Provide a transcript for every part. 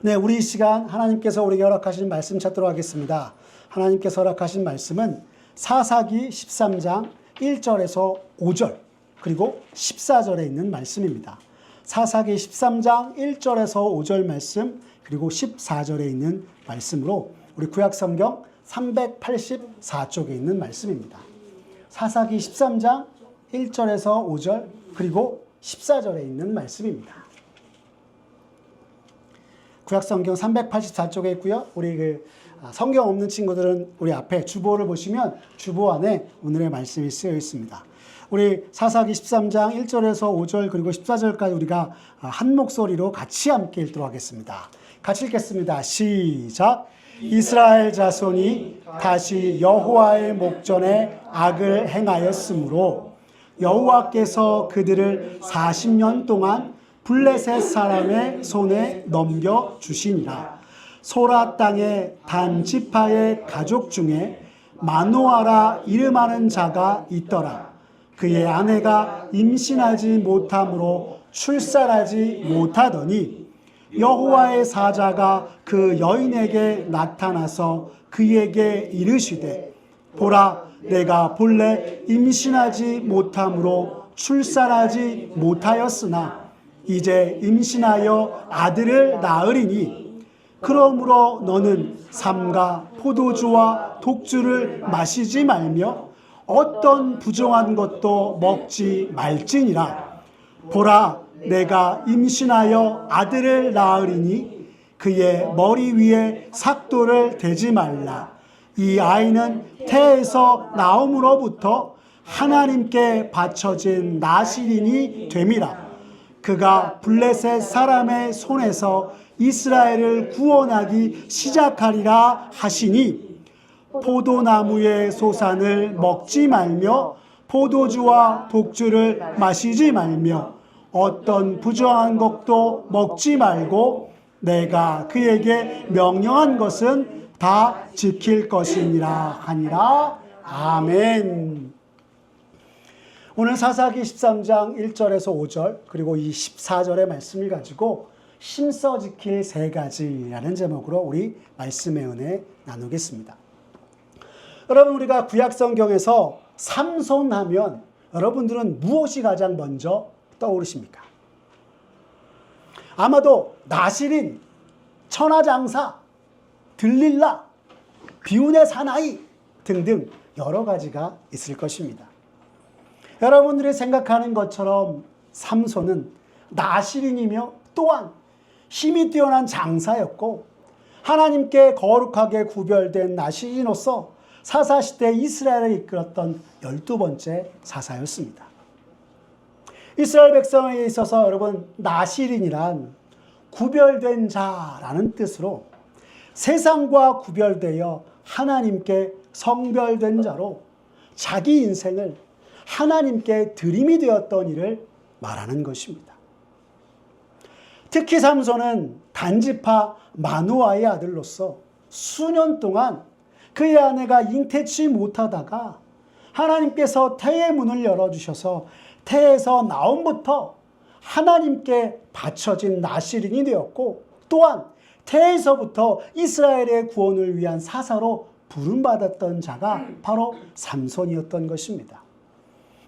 네, 우리 이 시간 하나님께서 우리에게 허락하신 말씀 찾도록 하겠습니다. 하나님께서 허락하신 말씀은 사사기 13장 1절에서 5절 그리고 14절에 있는 말씀입니다. 사사기 13장 1절에서 5절 말씀 그리고 14절에 있는 말씀으로 우리 구약성경 384쪽에 있는 말씀입니다. 사사기 13장 1절에서 5절 그리고 14절에 있는 말씀입니다. 구약성경 384쪽에 있고요. 우리 성경 없는 친구들은 우리 앞에 주보를 보시면 주보 안에 오늘의 말씀이 쓰여 있습니다. 우리 사사기 13장 1절에서 5절 그리고 14절까지 우리가 한 목소리로 같이 함께 읽도록 하겠습니다. 같이 읽겠습니다. 시작. 이스라엘 자손이 다시 여호와의 목전에 악을 행하였으므로 여호와께서 그들을 40년 동안 블레셋 사람의 손에 넘겨주시니라. 소라 땅의 단 지파의 가족 중에 마노아라 이름하는 자가 있더라. 그의 아내가 임신하지 못함으로 출산하지 못하더니 여호와의 사자가 그 여인에게 나타나서 그에게 이르시되 보라 내가 본래 임신하지 못함으로 출산하지 못하였으나 이제 임신하여 아들을 낳으리니 그러므로 너는 삼가 포도주와 독주를 마시지 말며 어떤 부정한 것도 먹지 말지니라. 보라 내가 임신하여 아들을 낳으리니 그의 머리 위에 삭도를 대지 말라. 이 아이는 태에서 나옴으로부터 하나님께 바쳐진 나실인이 됨이라. 그가 블레셋 사람의 손에서 이스라엘을 구원하기 시작하리라 하시니 포도나무의 소산을 먹지 말며 포도주와 독주를 마시지 말며 어떤 부정한 것도 먹지 말고 내가 그에게 명령한 것은 다 지킬 것이니라 하니라. 아멘. 오늘 사사기 13장 1절에서 5절 그리고 이 14절의 말씀을 가지고 힘써 지킬 세 가지라는 제목으로 우리 말씀의 은혜 나누겠습니다. 여러분 우리가 구약성경에서 삼손 하면 여러분들은 무엇이 가장 먼저 떠오르십니까? 아마도 나실인, 천하장사, 들릴라, 비운의 사나이 등등 여러 가지가 있을 것입니다. 여러분들이 생각하는 것처럼 삼손은 나실인이며 또한 힘이 뛰어난 장사였고 하나님께 거룩하게 구별된 나실인으로서 사사시대 이스라엘을 이끌었던 12번째 사사였습니다. 이스라엘 백성에 있어서 여러분 나실인이란 구별된 자라는 뜻으로 세상과 구별되어 하나님께 성별된 자로 자기 인생을 하나님께 드림이 되었던 이를 말하는 것입니다. 특히 삼손은 단지파 마누아의 아들로서 수년 동안 그의 아내가 잉태치 못하다가 하나님께서 태의 문을 열어주셔서 태에서 나옴부터 하나님께 바쳐진 나실인이 되었고 또한 태에서부터 이스라엘의 구원을 위한 사사로 부름받았던 자가 바로 삼손이었던 것입니다.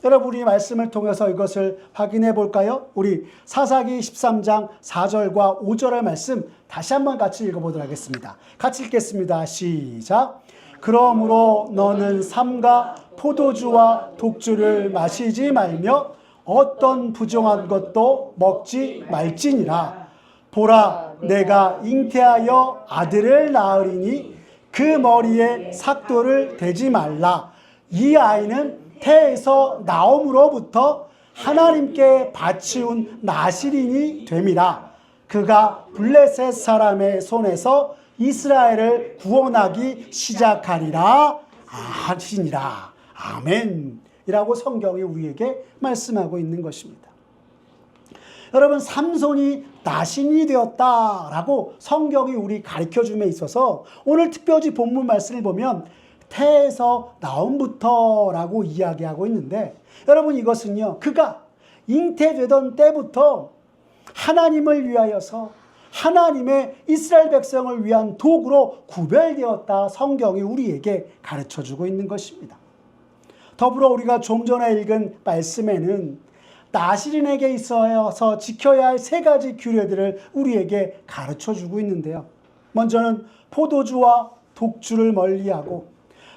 여러분 우리 말씀을 통해서 이것을 확인해 볼까요? 우리 사사기 13장 4절과 5절의 말씀 다시 한번 같이 읽어보도록 하겠습니다. 같이 읽겠습니다. 시작. 그러므로 너는 삼가 포도주와 독주를 마시지 말며 어떤 부정한 것도 먹지 말지니라. 보라 내가 잉태하여 아들을 낳으리니 그 머리에 삭도를 대지 말라. 이 아이는 태에서 나옴으로부터 하나님께 바치운 나실인이 됨이라. 그가 블레셋 사람의 손에서 이스라엘을 구원하기 시작하리라 하시니라. 아멘. 이라고 성경이 우리에게 말씀하고 있는 것입니다. 여러분 삼손이 나신이 되었다라고 성경이 우리 가르쳐줌에 있어서 오늘 특별히 본문 말씀을 보면 태에서 나옴부터라고 이야기하고 있는데 여러분 이것은요 그가 잉태되던 때부터 하나님을 위하여서 하나님의 이스라엘 백성을 위한 도구로 구별되었다 성경이 우리에게 가르쳐주고 있는 것입니다. 더불어 우리가 좀 전에 읽은 말씀에는 나실인에게 있어서 지켜야 할 세 가지 규례들을 우리에게 가르쳐주고 있는데요. 먼저는 포도주와 독주를 멀리하고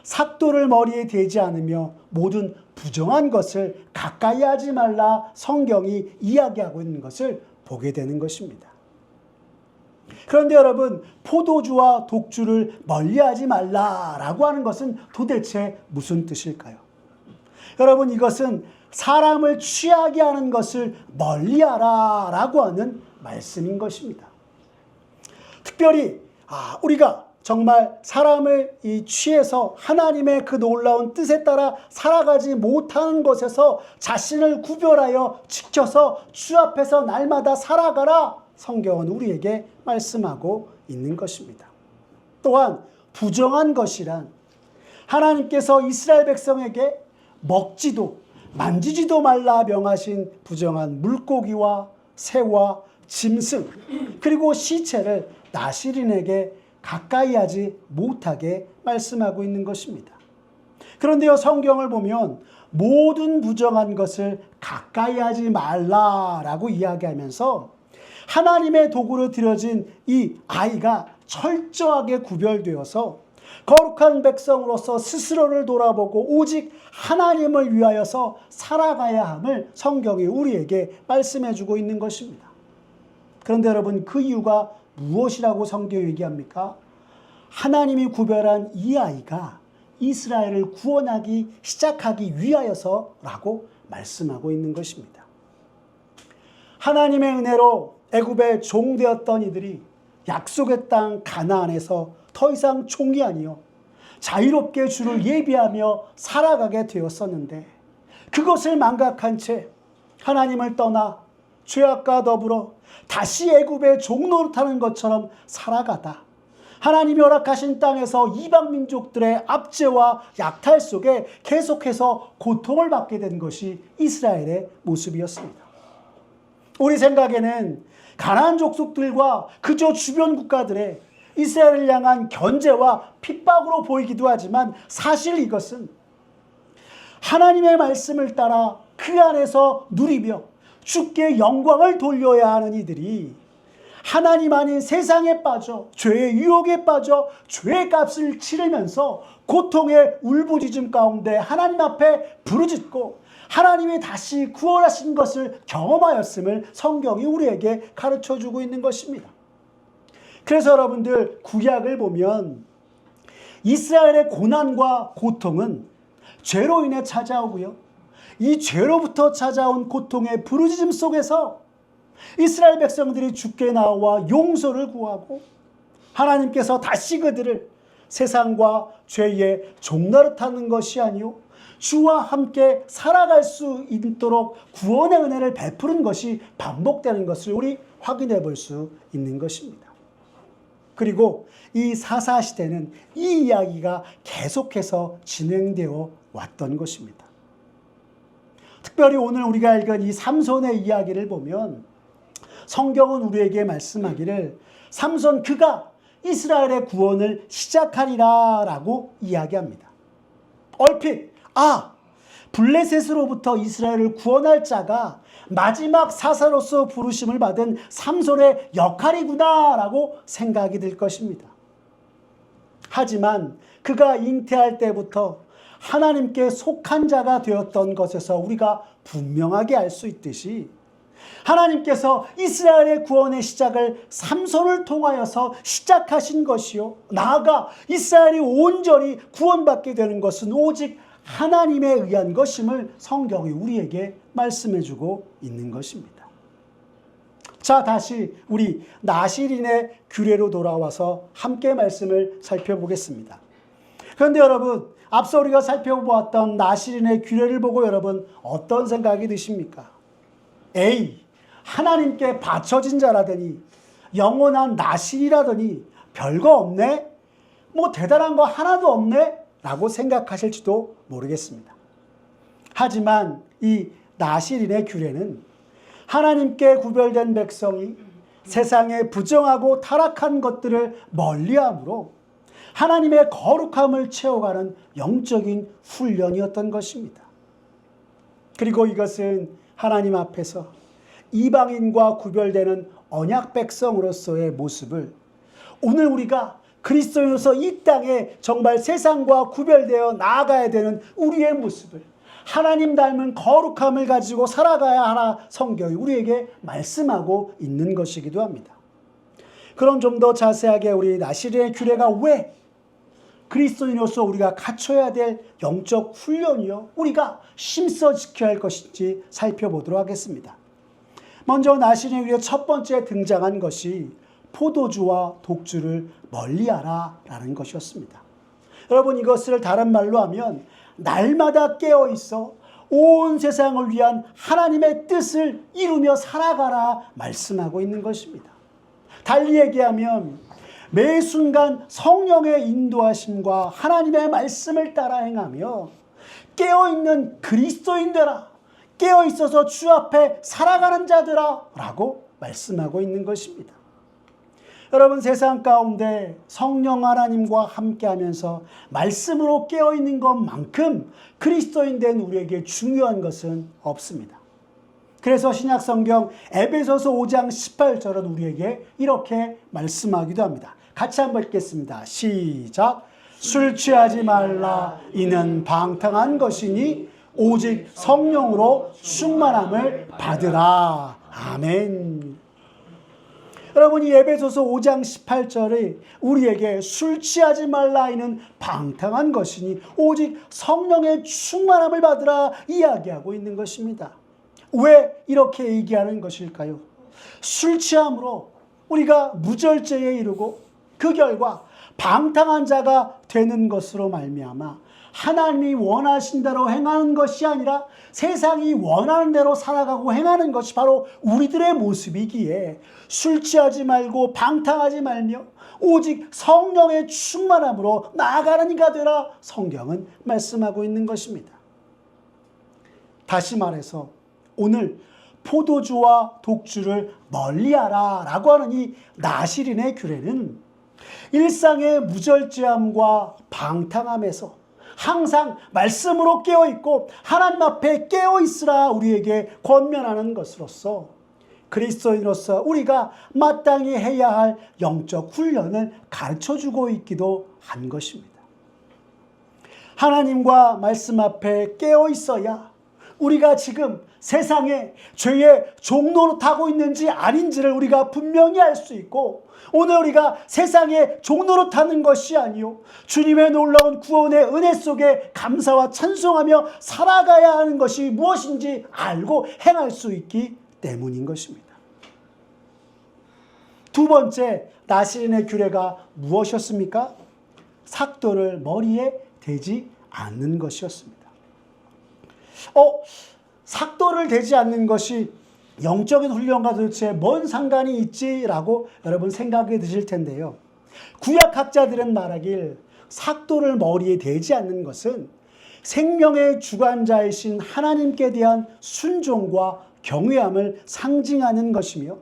삭도를 머리에 대지 않으며 모든 부정한 것을 가까이 하지 말라 성경이 이야기하고 있는 것을 보게 되는 것입니다. 그런데 여러분, 포도주와 독주를 멀리하지 말라라고 하는 것은 도대체 무슨 뜻일까요? 여러분, 이것은 사람을 취하게 하는 것을 멀리하라라고 하는 말씀인 것입니다. 특별히 우리가 정말 사람을 취해서 하나님의 그 놀라운 뜻에 따라 살아가지 못하는 것에서 자신을 구별하여 지켜서 주 앞에서 날마다 살아가라 성경은 우리에게 말씀하고 있는 것입니다. 또한 부정한 것이란 하나님께서 이스라엘 백성에게 먹지도 만지지도 말라 명하신 부정한 물고기와 새와 짐승 그리고 시체를 나실인에게 가까이 하지 못하게 말씀하고 있는 것입니다. 그런데요, 성경을 보면 모든 부정한 것을 가까이 하지 말라라고 이야기하면서 하나님의 도구로 드려진 이 아이가 철저하게 구별되어서 거룩한 백성으로서 스스로를 돌아보고 오직 하나님을 위하여서 살아가야 함을 성경이 우리에게 말씀해주고 있는 것입니다. 그런데 여러분, 그 이유가 무엇이라고 성경이 얘기합니까? 하나님이 구별한 이 아이가 이스라엘을 구원하기 시작하기 위하여서라고 말씀하고 있는 것입니다. 하나님의 은혜로 애굽의 종되었던 이들이 약속의 땅 가나안에서 더 이상 종이 아니요 자유롭게 주를 예비하며 살아가게 되었었는데 그것을 망각한 채 하나님을 떠나 죄악과 더불어 다시 애굽의 종 노릇하는 것처럼 살아가다 하나님이 허락하신 땅에서 이방 민족들의 압제와 약탈 속에 계속해서 고통을 받게 된 것이 이스라엘의 모습이었습니다. 우리 생각에는 가나안 족속들과 그저 주변 국가들의 이스라엘을 향한 견제와 핍박으로 보이기도 하지만 사실 이것은 하나님의 말씀을 따라 그 안에서 누리며 주께 영광을 돌려야 하는 이들이 하나님 아닌 세상에 빠져 죄의 유혹에 빠져 죄의 값을 치르면서 고통의 울부짖음 가운데 하나님 앞에 부르짖고 하나님이 다시 구원하신 것을 경험하였음을 성경이 우리에게 가르쳐주고 있는 것입니다. 그래서 여러분들 구약을 보면 이스라엘의 고난과 고통은 죄로 인해 찾아오고요. 이 죄로부터 찾아온 고통의 부르짖음 속에서 이스라엘 백성들이 주께 나와 용서를 구하고 하나님께서 다시 그들을 세상과 죄의 종노릇하는 것이 아니요 주와 함께 살아갈 수 있도록 구원의 은혜를 베푸는 것이 반복되는 것을 우리 확인해 볼 수 있는 것입니다. 그리고 이 사사시대는 이 이야기가 계속해서 진행되어 왔던 것입니다. 특별히 오늘 우리가 읽은 이 삼손의 이야기를 보면 성경은 우리에게 말씀하기를 삼손 그가 이스라엘의 구원을 시작하리라 라고 이야기합니다. 얼핏 블레셋으로부터 이스라엘을 구원할 자가 마지막 사사로서 부르심을 받은 삼손의 역할이구나 라고 생각이 들 것입니다. 하지만 그가 잉태할 때부터 하나님께 속한 자가 되었던 것에서 우리가 분명하게 알 수 있듯이 하나님께서 이스라엘의 구원의 시작을 삼손을 통하여서 시작하신 것이요 나아가 이스라엘이 온전히 구원받게 되는 것은 오직 하나님에 의한 것임을 성경이 우리에게 말씀해주고 있는 것입니다. 자, 다시 우리 나실인의 규례로 돌아와서 함께 말씀을 살펴보겠습니다. 그런데 여러분, 앞서 우리가 살펴보았던 나실인의 규례를 보고 여러분 어떤 생각이 드십니까? 하나님께 바쳐진 자라더니 영원한 나실이라더니 별거 없네? 대단한 거 하나도 없네? 라고 생각하실지도 모르겠습니다. 하지만 이 나실인의 규례는 하나님께 구별된 백성이 세상의 부정하고 타락한 것들을 멀리함으로 하나님의 거룩함을 채워가는 영적인 훈련이었던 것입니다. 그리고 이것은 하나님 앞에서 이방인과 구별되는 언약 백성으로서의 모습을 오늘 우리가 그리스도인으로서 이 땅에 정말 세상과 구별되어 나아가야 되는 우리의 모습을 하나님 닮은 거룩함을 가지고 살아가야 하나 성경이 우리에게 말씀하고 있는 것이기도 합니다. 그럼 좀 더 자세하게 우리 나시린의 규례가 왜 그리스도인으로서 우리가 갖춰야 될 영적 훈련이요 우리가 힘써 지켜야 할 것인지 살펴보도록 하겠습니다. 먼저 나시린의 규례 첫 번째 등장한 것이 포도주와 독주를 멀리하라 라는 것이었습니다. 여러분, 이것을 다른 말로 하면 날마다 깨어있어 온 세상을 위한 하나님의 뜻을 이루며 살아가라 말씀하고 있는 것입니다. 달리 얘기하면 매 순간 성령의 인도하심과 하나님의 말씀을 따라 행하며 깨어있는 그리스도인 되라, 깨어있어서 주 앞에 살아가는 자들아 라고 말씀하고 있는 것입니다. 여러분, 세상 가운데 성령 하나님과 함께하면서 말씀으로 깨어있는 것만큼 그리스도인 된 우리에게 중요한 것은 없습니다. 그래서 신약성경 에베소서 5장 18절은 우리에게 이렇게 말씀하기도 합니다. 같이 한번 읽겠습니다. 시작. 술 취하지 말라. 이는 방탕한 것이니 오직 성령으로 충만함을 받으라. 아멘. 여러분, 이 에베소서 5장 18절에 우리에게 술 취하지 말라 이는 방탕한 것이니 오직 성령의 충만함을 받으라 이야기하고 있는 것입니다. 왜 이렇게 얘기하는 것일까요? 술 취함으로 우리가 무절제에 이르고 그 결과 방탕한 자가 되는 것으로 말미암아 하나님이 원하신 대로 행하는 것이 아니라 세상이 원하는 대로 살아가고 행하는 것이 바로 우리들의 모습이기에 술 취하지 말고 방탕하지 말며 오직 성령의 충만함으로 나아가는 이가 되라 성경은 말씀하고 있는 것입니다. 다시 말해서 오늘 포도주와 독주를 멀리하라 라고 하는 이 나시린의 규례는 일상의 무절제함과 방탕함에서 항상 말씀으로 깨어있고 하나님 앞에 깨어있으라 우리에게 권면하는 것으로서 그리스도인으로서 우리가 마땅히 해야 할 영적 훈련을 가르쳐주고 있기도 한 것입니다. 하나님과 말씀 앞에 깨어있어야 우리가 지금 세상에 죄의 종노릇하고 있는지 아닌지를 우리가 분명히 알 수 있고 오늘 우리가 세상에 종노릇하는 것이 아니요 주님의 놀라운 구원의 은혜 속에 감사와 찬송하며 살아가야 하는 것이 무엇인지 알고 행할 수 있기 때문인 것입니다. 두 번째 나시린의 규례가 무엇이었습니까? 삭도를 머리에 대지 않는 것이었습니다. 삭도를 대지 않는 것이 영적인 훈련과 도대체 뭔 상관이 있지라고 여러분 생각이 드실 텐데요. 구약학자들은 말하길 삭도를 머리에 대지 않는 것은 생명의 주관자이신 하나님께 대한 순종과 경외함을 상징하는 것이며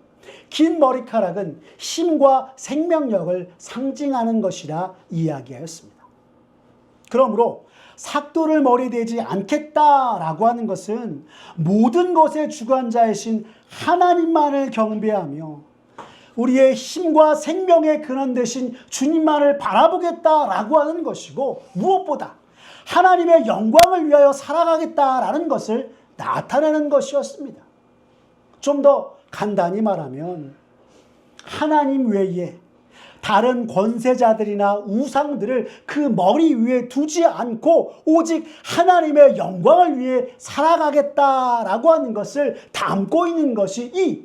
긴 머리카락은 힘과 생명력을 상징하는 것이라 이야기하였습니다. 그러므로 삭도를 머리에 대지 않겠다라고 하는 것은 모든 것의 주관자이신 하나님만을 경배하며 우리의 힘과 생명의 근원 되신 주님만을 바라보겠다라고 하는 것이고 무엇보다 하나님의 영광을 위하여 살아가겠다라는 것을 나타내는 것이었습니다. 좀 더 간단히 말하면 하나님 외에 다른 권세자들이나 우상들을 그 머리 위에 두지 않고 오직 하나님의 영광을 위해 살아가겠다라고 하는 것을 담고 있는 것이 이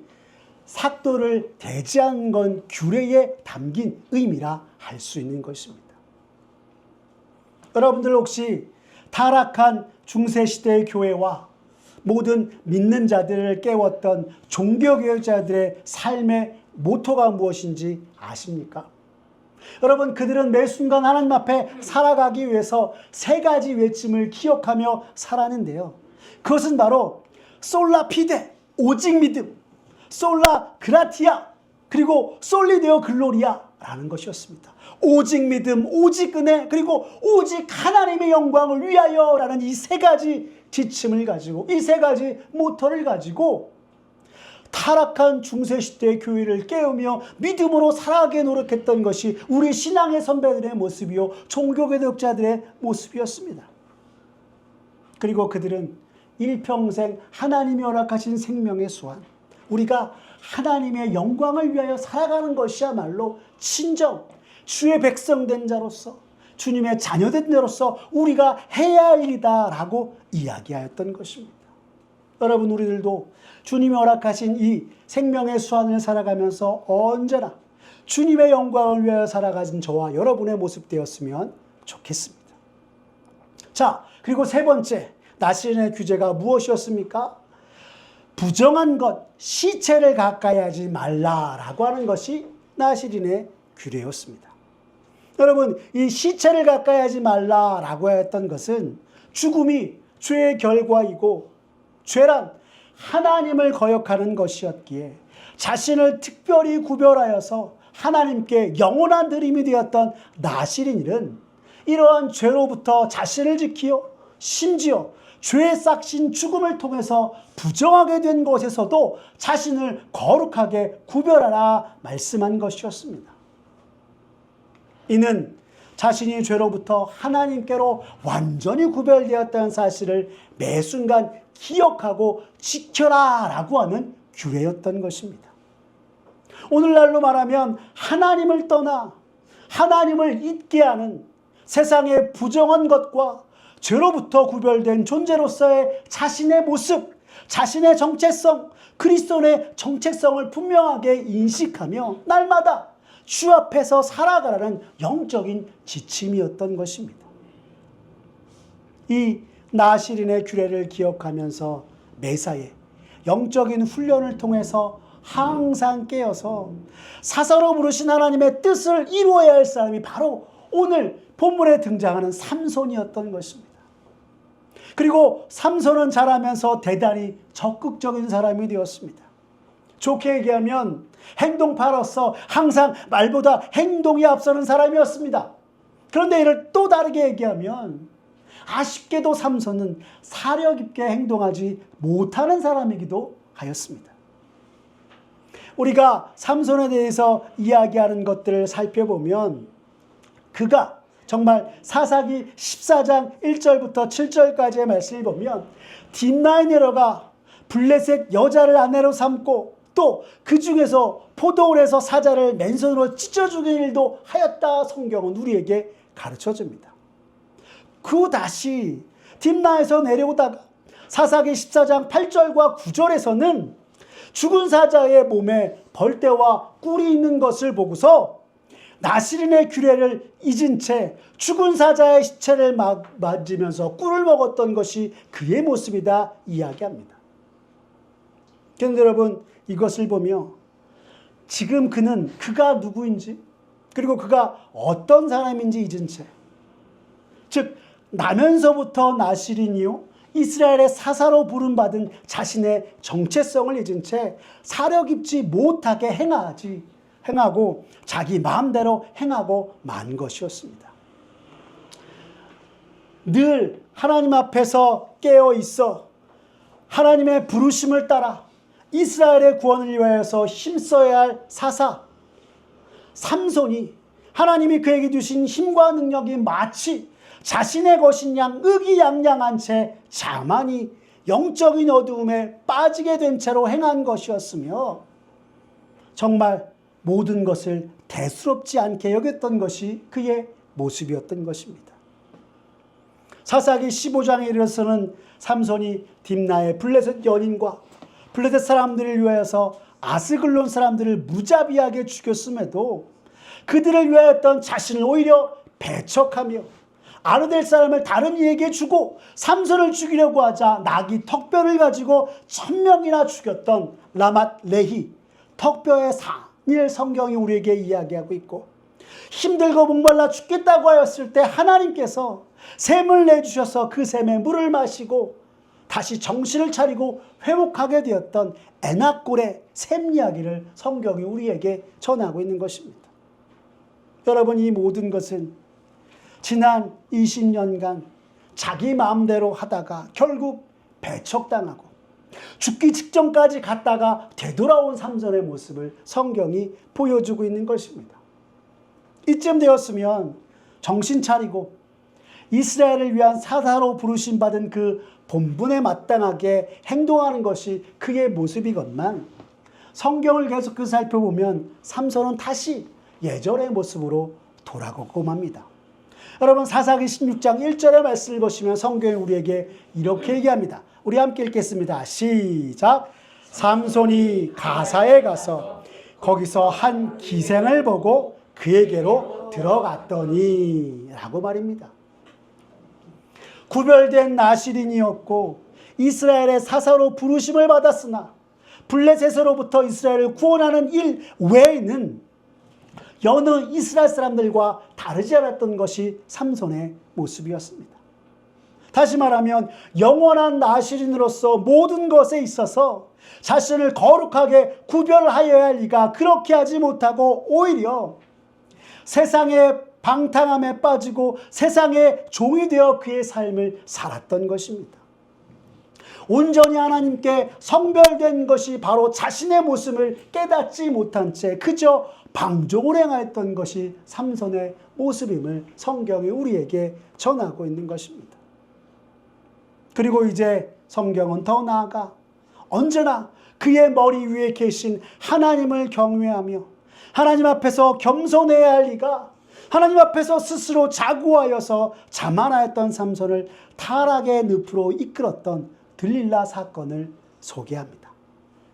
삭도를 대지 않는 건 규례에 담긴 의미라 할 수 있는 것입니다. 여러분들 혹시 타락한 중세시대의 교회와 모든 믿는 자들을 깨웠던 종교개혁자들의 삶의 모토가 무엇인지 아십니까? 여러분, 그들은 매 순간 하나님 앞에 살아가기 위해서 세 가지 외침을 기억하며 살았는데요. 그것은 바로 솔라 피데, 오직 믿음, 솔라 그라티아, 그리고 솔리데오 글로리아라는 것이었습니다. 오직 믿음, 오직 은혜, 그리고 오직 하나님의 영광을 위하여라는 이 세 가지 지침을 가지고, 이 세 가지 모토를 가지고 타락한 중세시대의 교회를 깨우며 믿음으로 살아가게 노력했던 것이 우리 신앙의 선배들의 모습이요, 종교개혁자들의 모습이었습니다. 그리고 그들은 일평생 하나님이 허락하신 생명의 수완, 우리가 하나님의 영광을 위하여 살아가는 것이야말로 친정 주의 백성된 자로서, 주님의 자녀된 자로서 우리가 해야 할 일이다라고 이야기하였던 것입니다. 여러분, 우리들도 주님이 허락하신 이 생명의 수완을 살아가면서 언제나 주님의 영광을 위하여 살아가는 저와 여러분의 모습 되었으면 좋겠습니다. 자, 그리고 세 번째, 나시린의 규제가 무엇이었습니까? 부정한 것, 시체를 가까이 하지 말라라고 하는 것이 나시린의 규례였습니다. 여러분, 이 시체를 가까이 하지 말라라고 했던 것은 죽음이 죄의 결과이고, 죄란 하나님을 거역하는 것이었기에 자신을 특별히 구별하여서 하나님께 영원한 드림이 되었던 나시린은 이러한 죄로부터 자신을 지키어 심지어 죄에 싹신 죽음을 통해서 부정하게 된 것에서도 자신을 거룩하게 구별하라 말씀한 것이었습니다. 이는 자신이 죄로부터 하나님께로 완전히 구별되었다는 사실을 매 순간 기억하고 지켜라 라고 하는 규례였던 것입니다. 오늘날로 말하면 하나님을 떠나 하나님을 잊게 하는 세상의 부정한 것과 죄로부터 구별된 존재로서의 자신의 모습, 자신의 정체성, 그리스도의 정체성을 분명하게 인식하며 날마다 주 앞에서 살아가라는 영적인 지침이었던 것입니다. 이 나시린의 규례를 기억하면서 매사에 영적인 훈련을 통해서 항상 깨어서 사사로 부르신 하나님의 뜻을 이루어야 할 사람이 바로 오늘 본문에 등장하는 삼손이었던 것입니다. 그리고 삼손은 자라면서 대단히 적극적인 사람이 되었습니다. 좋게 얘기하면 행동파로서 항상 말보다 행동이 앞서는 사람이었습니다. 그런데 이를 또 다르게 얘기하면 아쉽게도 삼손은 사력 있게 행동하지 못하는 사람이기도 하였습니다. 우리가 삼손에 대해서 이야기하는 것들을 살펴보면 그가 정말 사사기 14장 1절부터 7절까지의 말씀을 보면 딥나에 내려가 블레셋 여자를 아내로 삼고 또 그 중에서 포도원에서 사자를 맨손으로 찢어 죽이는 일도 하였다 성경은 우리에게 가르쳐 줍니다. 그 다시 딥나에서 내려오다가 사사기 14장 8절과 9절에서는 죽은 사자의 몸에 벌떼와 꿀이 있는 것을 보고서 나시린의 규례를 잊은 채 죽은 사자의 시체를 만지면서 꿀을 먹었던 것이 그의 모습이다 이야기합니다. 그런데 여러분, 이것을 보며 지금 그가 누구인지 그리고 그가 어떤 사람인지 잊은 채, 즉 나면서부터 나시린이요 이스라엘의 사사로 부름받은 자신의 정체성을 잊은 채 사력 입지 못하게 행하고 자기 마음대로 행하고 만 것이었습니다. 늘 하나님 앞에서 깨어 있어 하나님의 부르심을 따라 이스라엘의 구원을 위하여서 힘써야 할 사사 삼손이 하나님이 그에게 주신 힘과 능력이 마치 자신의 것인 양 의기양양한 채 자만히 영적인 어두움에 빠지게 된 채로 행한 것이었으며 정말 모든 것을 대수롭지 않게 여겼던 것이 그의 모습이었던 것입니다. 사사기 15장에 이르러서는 삼손이 딥나의 블레셋 연인과 블레셋 사람들을 위하여서 아스글론 사람들을 무자비하게 죽였음에도 그들을 위하였던 자신을 오히려 배척하며 아르델 사람을 다른 이에게 주고 삼손을 죽이려고 하자 나귀 턱뼈를 가지고 1000명이나 죽였던 라맛 레히 턱뼈의 산을 성경이 우리에게 이야기하고 있고, 힘들고 목말라 죽겠다고 하였을 때 하나님께서 샘을 내주셔서 그 샘에 물을 마시고 다시 정신을 차리고 회복하게 되었던 에나골의 샘 이야기를 성경이 우리에게 전하고 있는 것입니다. 여러분, 이 모든 것은 지난 20년간 자기 마음대로 하다가 결국 배척당하고 죽기 직전까지 갔다가 되돌아온 삼손의 모습을 성경이 보여주고 있는 것입니다. 이쯤 되었으면 정신 차리고 이스라엘을 위한 사사로 부르심 받은 그 본분에 마땅하게 행동하는 것이 그의 모습이건만, 성경을 계속 살펴보면 삼손은 다시 예전의 모습으로 돌아가고 맙니다. 여러분, 사사기 16장 1절의 말씀을 보시면 성경이 우리에게 이렇게 얘기합니다. 우리 함께 읽겠습니다. 시작. 삼손이 가사에 가서 거기서 한 기생을 보고 그에게로 들어갔더니 라고 말입니다. 구별된 나실인이었고 이스라엘의 사사로 부르심을 받았으나 블레셋으로부터 이스라엘을 구원하는 일 외에는 여느 이스라엘 사람들과 다르지 않았던 것이 삼손의 모습이었습니다. 다시 말하면 영원한 나실인으로서 모든 것에 있어서 자신을 거룩하게 구별하여야 할 리가 그렇게 하지 못하고 오히려 세상의 방탕함에 빠지고 세상의 종이 되어 그의 삶을 살았던 것입니다. 온전히 하나님께 성별된 것이 바로 자신의 모습을 깨닫지 못한 채 그저 방종을 행하였던 것이 삼손의 모습임을 성경이 우리에게 전하고 있는 것입니다. 그리고 이제 성경은 더 나아가 언제나 그의 머리 위에 계신 하나님을 경외하며 하나님 앞에서 겸손해야 할 리가 하나님 앞에서 스스로 자고하여서 자만하였던 삼손을 타락의 늪으로 이끌었던 들릴라 사건을 소개합니다.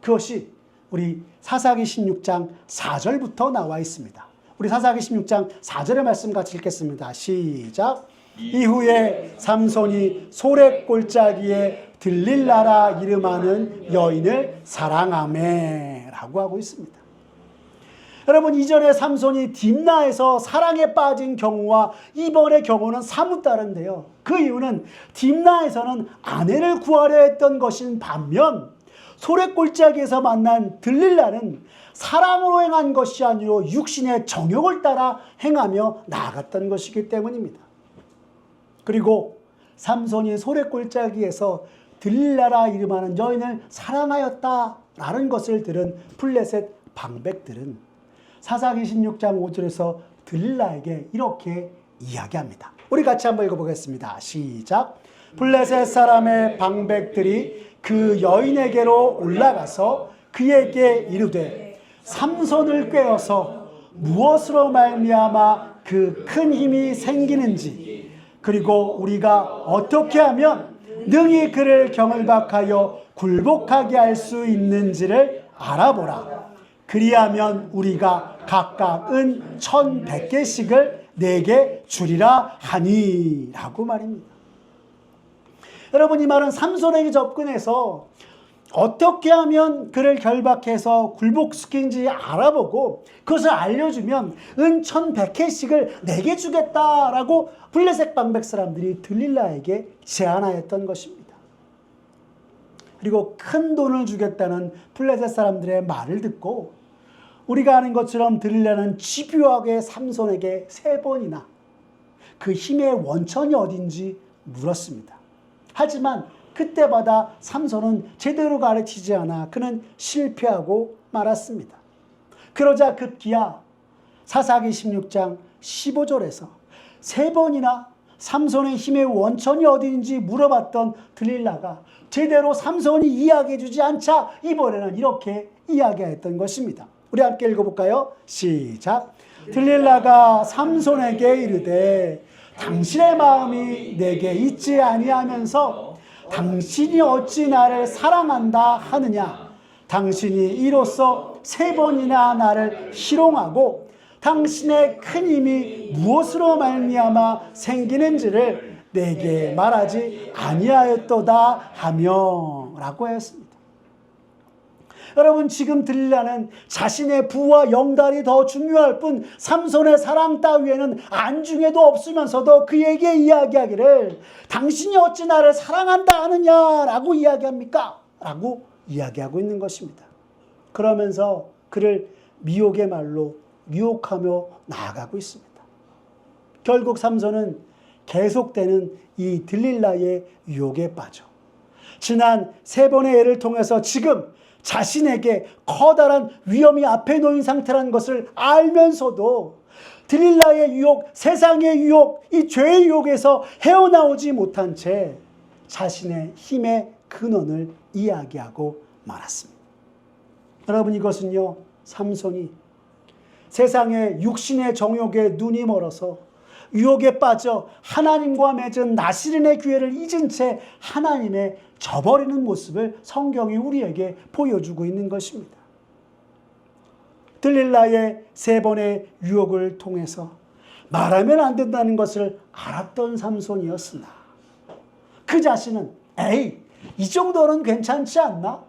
그것이 우리 사사기 16장 4절부터 나와 있습니다. 우리 사사기 16장 4절의 말씀 같이 읽겠습니다. 시작. 이후에 삼손이 소렛골짜기에 들릴라라 이름하는 여인을 사랑하매 라고 하고 있습니다. 여러분, 이전에 삼손이 딥나에서 사랑에 빠진 경우와 이번의 경우는 사뭇 다른데요. 그 이유는 딥나에서는 아내를 구하려 했던 것인 반면 소렛골짜기에서 만난 들릴라는 사랑으로 행한 것이 아니라 육신의 정욕을 따라 행하며 나아갔던 것이기 때문입니다. 그리고 삼손이 소렛골짜기에서 들릴라라 이름하는 여인을 사랑하였다라는 것을 들은 블레셋 방백들은 사사기 16장 5절에서 들릴라에게 이렇게 이야기합니다. 우리 같이 한번 읽어보겠습니다. 시작. 블레셋 사람의 방백들이 그 여인에게로 올라가서 그에게 이르되 삼손을 꾀어서 무엇으로 말미암아 그 큰 힘이 생기는지 그리고 우리가 어떻게 하면 능히 그를 경을박하여 굴복하게 할 수 있는지를 알아보라. 그리하면 우리가 각각 은 1,100개씩을 내게 주리라 하니 라고 말입니다. 여러분, 이 말은 삼손에게 접근해서 어떻게 하면 그를 결박해서 굴복시킨지 알아보고 그것을 알려주면 은 1,100개씩을 내게 주겠다라고 블레셋 방백 사람들이 들릴라에게 제안하였던 것입니다. 그리고 큰 돈을 주겠다는 블레셋 사람들의 말을 듣고 우리가 아는 것처럼 들릴라는 집요하게 삼손에게 3번이나 그 힘의 원천이 어딘지 물었습니다. 하지만 그때마다 삼손은 제대로 가르치지 않아 그는 실패하고 말았습니다. 그러자 급기야 사사기 16장 15절에서 3번이나 삼손의 힘의 원천이 어디인지 물어봤던 들릴라가 제대로 삼손이 이야기해 주지 않자 이번에는 이렇게 이야기했던 것입니다. 우리 함께 읽어볼까요? 시작. 들릴라가 삼손에게 이르되 당신의 마음이 내게 있지 아니하면서 당신이 어찌 나를 사랑한다 하느냐. 당신이 이로써 3번이나 나를 희롱하고 당신의 큰 힘이 무엇으로 말미암아 생기는지를 내게 말하지 아니하였도다 하며 라고 했습니다. 여러분, 지금 들리라는 자신의 부와 영달이 더 중요할 뿐 삼손의 사랑 따위에는 안중에도 없으면서도 그에게 이야기하기를 당신이 어찌 나를 사랑한다 하느냐라고 이야기합니까? 라고 이야기하고 있는 것입니다. 그러면서 그를 미혹의 말로 유혹하며 나아가고 있습니다. 결국 삼손은 계속되는 이 들릴라의 유혹에 빠져 지난 3번의 예를 통해서 지금 자신에게 커다란 위험이 앞에 놓인 상태라는 것을 알면서도 들릴라의 유혹, 세상의 유혹, 이 죄의 유혹에서 헤어나오지 못한 채 자신의 힘의 근원을 이야기하고 말았습니다. 여러분, 이것은요, 삼손이 세상의 육신의 정욕에 눈이 멀어서 유혹에 빠져 하나님과 맺은 나시린의 기회를 잊은 채 하나님의 저버리는 모습을 성경이 우리에게 보여주고 있는 것입니다. 들릴라의 3번의 유혹을 통해서 말하면 안 된다는 것을 알았던 삼손이었으나 그 자신은 이 정도는 괜찮지 않나?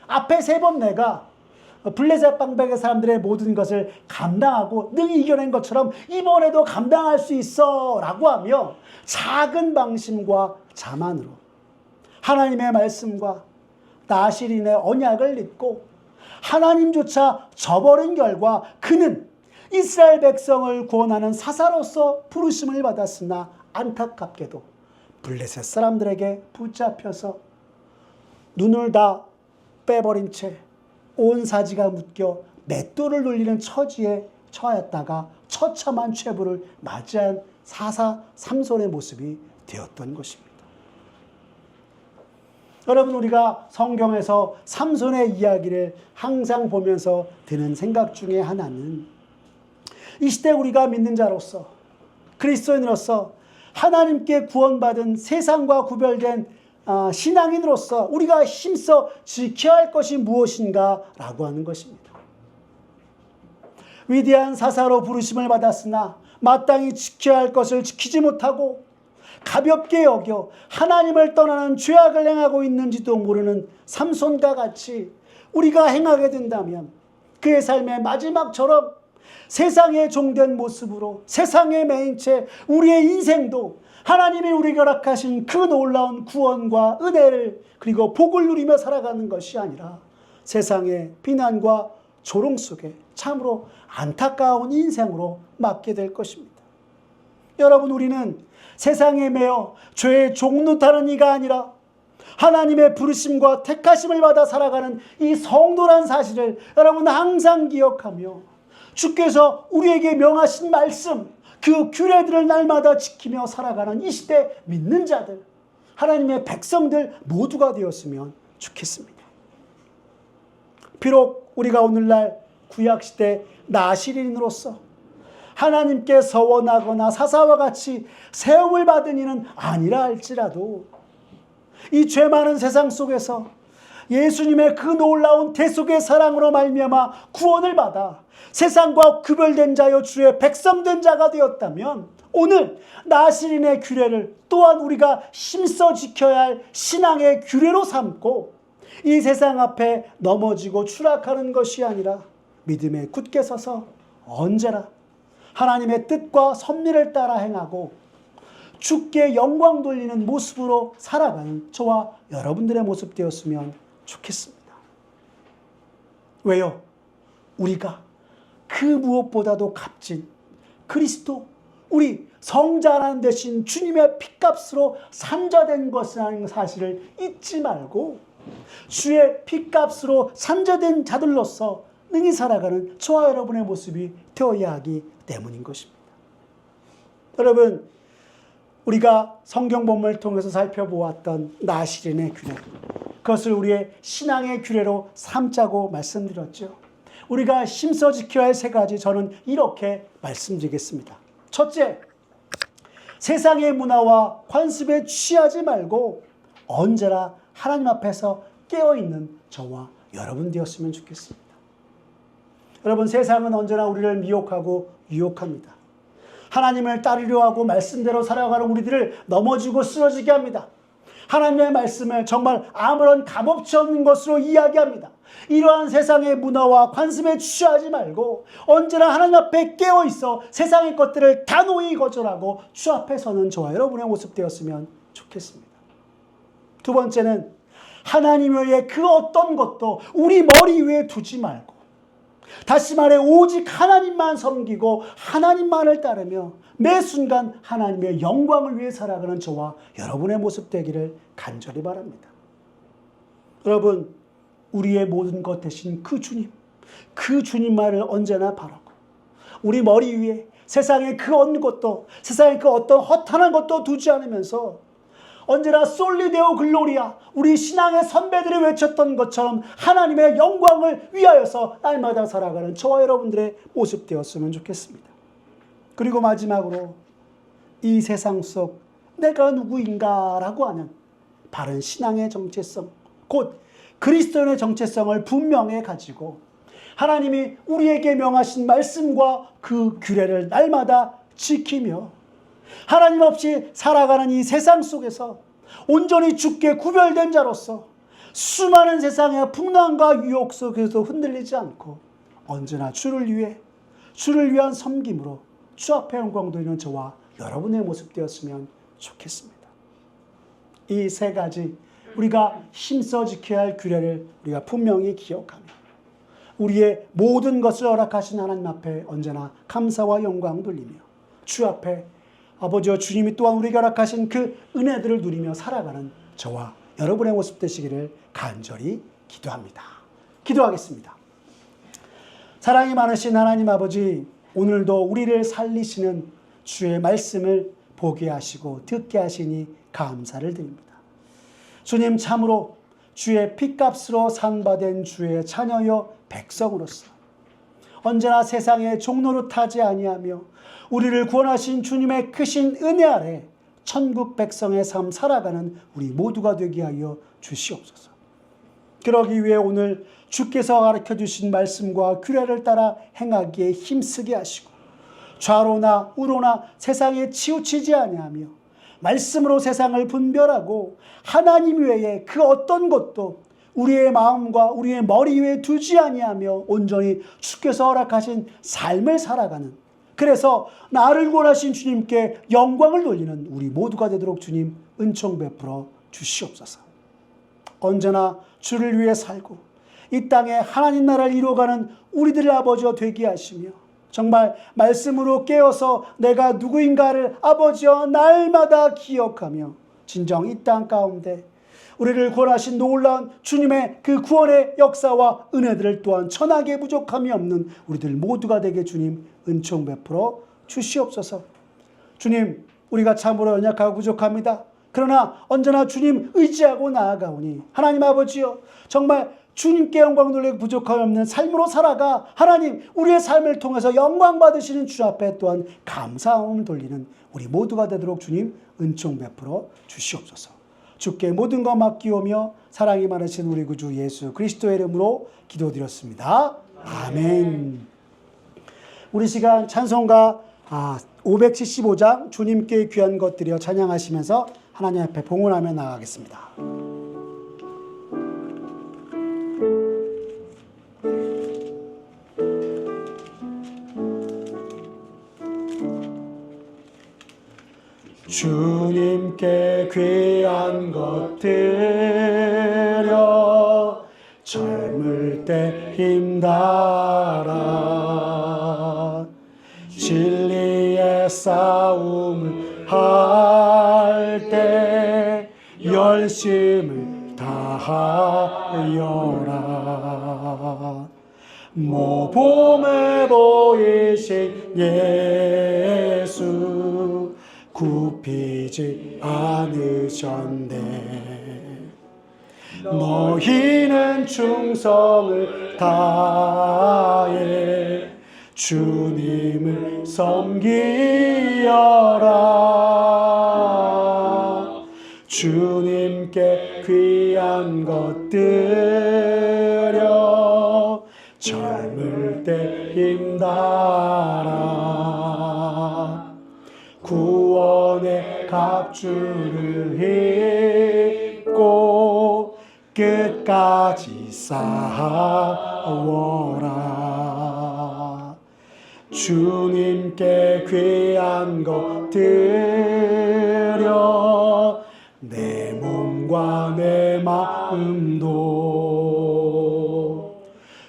앞에 3번 내가 블레셋 방백의 사람들의 모든 것을 감당하고 능히 이겨낸 것처럼 이번에도 감당할 수 있어 라고 하며 작은 방심과 자만으로 하나님의 말씀과 나시린의 언약을 잊고 하나님조차 저버린 결과 그는 이스라엘 백성을 구원하는 사사로서 부르심을 받았으나 안타깝게도 블레셋 사람들에게 붙잡혀서 눈을 다 빼버린 채 온 사지가 묶여 맷돌을 눌리는 처지에 처했다가 처참한 최후를 맞이한 사사 삼손의 모습이 되었던 것입니다. 여러분, 우리가 성경에서 삼손의 이야기를 항상 보면서 드는 생각 중에 하나는 이 시대 우리가 믿는 자로서 그리스도인으로서 하나님께 구원받은 세상과 구별된 신앙인으로서 우리가 힘써 지켜야 할 것이 무엇인가 라고 하는 것입니다. 위대한 사사로 부르심을 받았으나 마땅히 지켜야 할 것을 지키지 못하고 가볍게 여겨 하나님을 떠나는 죄악을 행하고 있는지도 모르는 삼손과 같이 우리가 행하게 된다면 그의 삶의 마지막처럼 세상의 종된 모습으로 세상에 매인 채 우리의 인생도 하나님이 우리에게 허락하신 그 놀라운 구원과 은혜를 그리고 복을 누리며 살아가는 것이 아니라 세상의 비난과 조롱 속에 참으로 안타까운 인생으로 맞게 될 것입니다. 여러분, 우리는 세상에 매여 죄의 종노릇하는 이가 아니라 하나님의 부르심과 택하심을 받아 살아가는 이 성도란 사실을 여러분 항상 기억하며 주께서 우리에게 명하신 말씀, 그 규례들을 날마다 지키며 살아가는 이 시대 믿는 자들, 하나님의 백성들 모두가 되었으면 좋겠습니다. 비록 우리가 오늘날 구약시대 나시린으로서 하나님께 서원하거나 사사와 같이 세움을 받은 이는 아니라 할지라도 이 죄 많은 세상 속에서 예수님의 그 놀라운 대속의 사랑으로 말미암아 구원을 받아 세상과 구별된 자여 주의 백성된 자가 되었다면 오늘 나시린의 규례를 또한 우리가 힘써 지켜야 할 신앙의 규례로 삼고 이 세상 앞에 넘어지고 추락하는 것이 아니라 믿음에 굳게 서서 언제나 하나님의 뜻과 섭리를 따라 행하고 주께 영광 돌리는 모습으로 살아가는 저와 여러분들의 모습 되었으면 좋겠습니다. 왜요? 우리가 그 무엇보다도 값진 그리스도, 우리 성자라는 대신 주님의 핏값으로 산자된 것이라는 사실을 잊지 말고 주의 핏값으로 산자된 자들로서 능히 살아가는 저와 여러분의 모습이 되어야 하기 때문인 것입니다. 여러분, 우리가 성경 본문을 통해서 살펴보았던 나시린의 규례, 그것을 우리의 신앙의 규례로 삼자고 말씀드렸죠. 우리가 힘써 지켜야 할 3가지 저는 이렇게 말씀드리겠습니다. 첫째, 세상의 문화와 관습에 취하지 말고 언제나 하나님 앞에서 깨어있는 저와 여러분 되었으면 좋겠습니다. 여러분, 세상은 언제나 우리를 미혹하고 유혹합니다. 하나님을 따르려 하고 말씀대로 살아가는 우리들을 넘어지고 쓰러지게 합니다. 하나님의 말씀을 정말 아무런 값어치 없는 것으로 이야기합니다. 이러한 세상의 문화와 관습에 취하지 말고 언제나 하나님 앞에 깨어있어 세상의 것들을 단호히 거절하고 주 앞에 서는 저와 여러분의 모습 되었으면 좋겠습니다. 두 번째는 하나님 외에 그 어떤 것도 우리 머리 위에 두지 말고, 다시 말해 오직 하나님만 섬기고 하나님만을 따르며 매 순간 하나님의 영광을 위해 살아가는 저와 여러분의 모습 되기를 간절히 바랍니다. 여러분, 우리의 모든 것 대신 그 주님만을 언제나 바라고 우리 머리 위에 세상의 그 어느 것도, 세상의 그 어떤 허탄한 것도 두지 않으면서 언제나 솔리데오 글로리아, 우리 신앙의 선배들이 외쳤던 것처럼 하나님의 영광을 위하여서 날마다 살아가는 저와 여러분들의 모습 되었으면 좋겠습니다. 그리고 마지막으로 이 세상 속 내가 누구인가라고 하는 바른 신앙의 정체성, 곧 그리스도인의 정체성을 분명히 가지고 하나님이 우리에게 명하신 말씀과 그 규례를 날마다 지키며 하나님 없이 살아가는 이 세상 속에서 온전히 주께 구별된 자로서 수많은 세상의 풍랑과 유혹 속에서 흔들리지 않고 언제나 주를 위한 섬김으로 주 앞에 영광 돌리는 저와 여러분의 모습 되었으면 좋겠습니다. 이 세 가지 우리가 힘써 지켜야 할 규례를 우리가 분명히 기억하며 우리의 모든 것을 허락하신 하나님 앞에 언제나 감사와 영광 돌리며 주 앞에 아버지와 주님이 또한 우리에게 허락하신 그 은혜들을 누리며 살아가는 저와 여러분의 모습 되시기를 간절히 기도합니다. 기도하겠습니다. 사랑이 많으신 하나님 아버지, 오늘도 우리를 살리시는 주의 말씀을 보게 하시고 듣게 하시니 감사를 드립니다. 주님, 참으로 주의 피값으로 산바된 주의 자녀여 백성으로서 언제나 세상의 종로로 타지 아니하며 우리를 구원하신 주님의 크신 은혜 아래 천국 백성의 삶 살아가는 우리 모두가 되게 하여 주시옵소서. 그러기 위해 오늘 주께서 가르쳐주신 말씀과 규례를 따라 행하기에 힘쓰게 하시고 좌로나 우로나 세상에 치우치지 아니하며 말씀으로 세상을 분별하고 하나님 외에 그 어떤 것도 우리의 마음과 우리의 머리 위에 두지 아니하며 온전히 주께서 허락하신 삶을 살아가는, 그래서 나를 구원하신 주님께 영광을 돌리는 우리 모두가 되도록 주님 은총 베풀어 주시옵소서. 언제나 주를 위해 살고 이 땅에 하나님 나라를 이루어가는 우리들의 아버지가 되게 하시며 정말 말씀으로 깨어서 내가 누구인가를 아버지여 날마다 기억하며 진정 이 땅 가운데 우리를 구원하신 놀라운 주님의 그 구원의 역사와 은혜들을 또한 천하게 부족함이 없는 우리들 모두가 되게 주님 은총 베풀어 주시옵소서. 주님, 우리가 참으로 연약하고 부족합니다. 그러나 언제나 주님 의지하고 나아가오니 하나님 아버지여 정말 주님께 영광 돌리고 부족함이 없는 삶으로 살아가 하나님 우리의 삶을 통해서 영광 받으시는 주 앞에 또한 감사함을 돌리는 우리 모두가 되도록 주님 은총 베풀어 주시옵소서. 주께 모든 것 맡기오며 사랑이 많으신 우리 구주 예수 그리스도의 이름으로 기도드렸습니다. 아멘. 우리 시간 찬송가 575장 주님께 귀한 것 드려 찬양하시면서 하나님 앞에 봉헌하며 나아가겠습니다. 주님께 귀한 것 드려 젊을 때 힘달아 진리의 싸움을 할 때 열심을 다하여라. 모범을 보이신 예수 굽히지 않으셨네. 너희는 충성을 다해 주님을 섬기여라. 주님께 귀한 것 드려 젊을 때 힘달아 구원의 갑주를 입고 끝까지 싸워라. 주님께 귀한 것 드려 내 몸과 내 마음도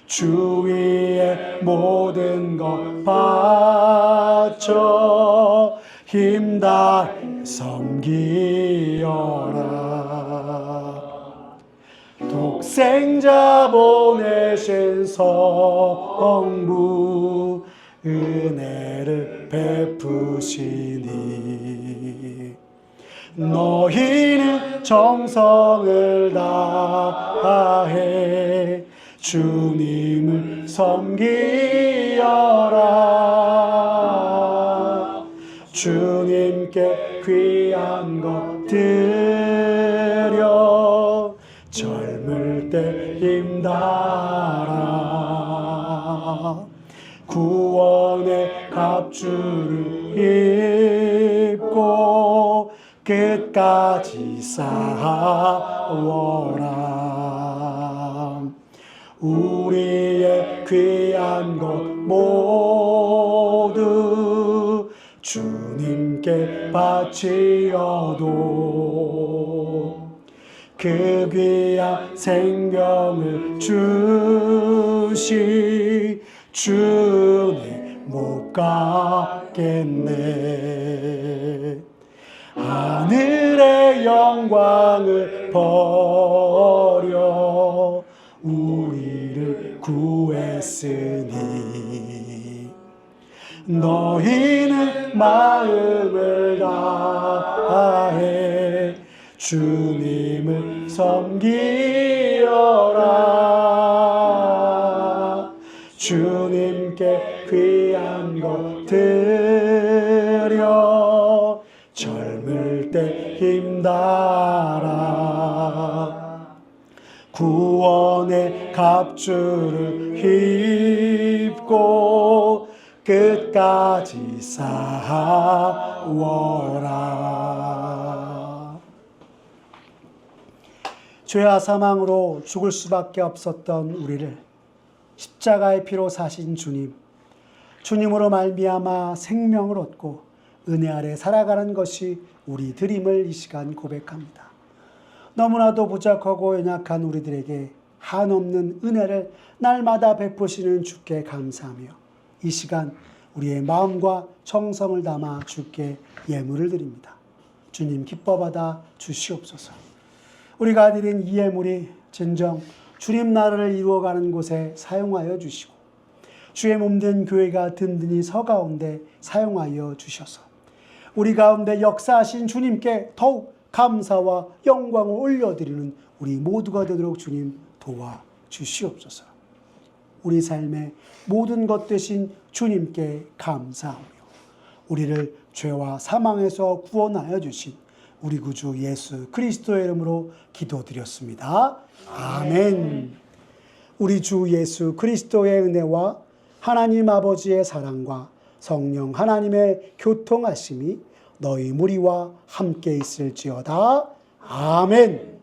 주 위에 모든 것 바쳐 힘다해 섬기어라. 독생자 보내신 성부 은혜를 베푸시니 너희는 정성을 다해 주님을 섬기어라. 주님께 귀한 것 드려 젊을 때 힘달아 구원의 갑주를 입고 끝까지 싸워라. 우리의 귀한 것 모두 주님께 바치어도 그 귀한 생명을 주시 주님 못 갚겠네. 하늘의 영광을 버려 우리를 구했으니 너희는 마음을 다해 주님을 섬기어라. 주님께 귀한 것 드려 젊을 때 힘달아 구원의 갑주를 입고 끝까지 싸워라. 죄와 사망으로 죽을 수밖에 없었던 우리를 십자가의 피로 사신 주님, 주님으로 말미암아 생명을 얻고 은혜 아래 살아가는 것이 우리들임을 이 시간 고백합니다. 너무나도 부족하고 연약한 우리들에게 한없는 은혜를 날마다 베푸시는 주께 감사하며 이 시간 우리의 마음과 정성을 담아 주께 예물을 드립니다. 주님 기뻐 받아 주시옵소서. 우리가 드린 이 예물이 진정 주님 나라를 이루어가는 곳에 사용하여 주시고 주의 몸된 교회가 든든히 서 가운데 사용하여 주셔서 우리 가운데 역사하신 주님께 더욱 감사와 영광을 올려드리는 우리 모두가 되도록 주님 도와주시옵소서. 우리 삶의 모든 것 되신 주님께 감사하며 우리를 죄와 사망에서 구원하여 주신 우리 구주 예수 그리스도의 이름으로 기도드렸습니다. 아멘. 우리 주 예수 그리스도의 은혜와 하나님 아버지의 사랑과 성령 하나님의 교통하심이 너희 무리와 함께 있을지어다. 아멘.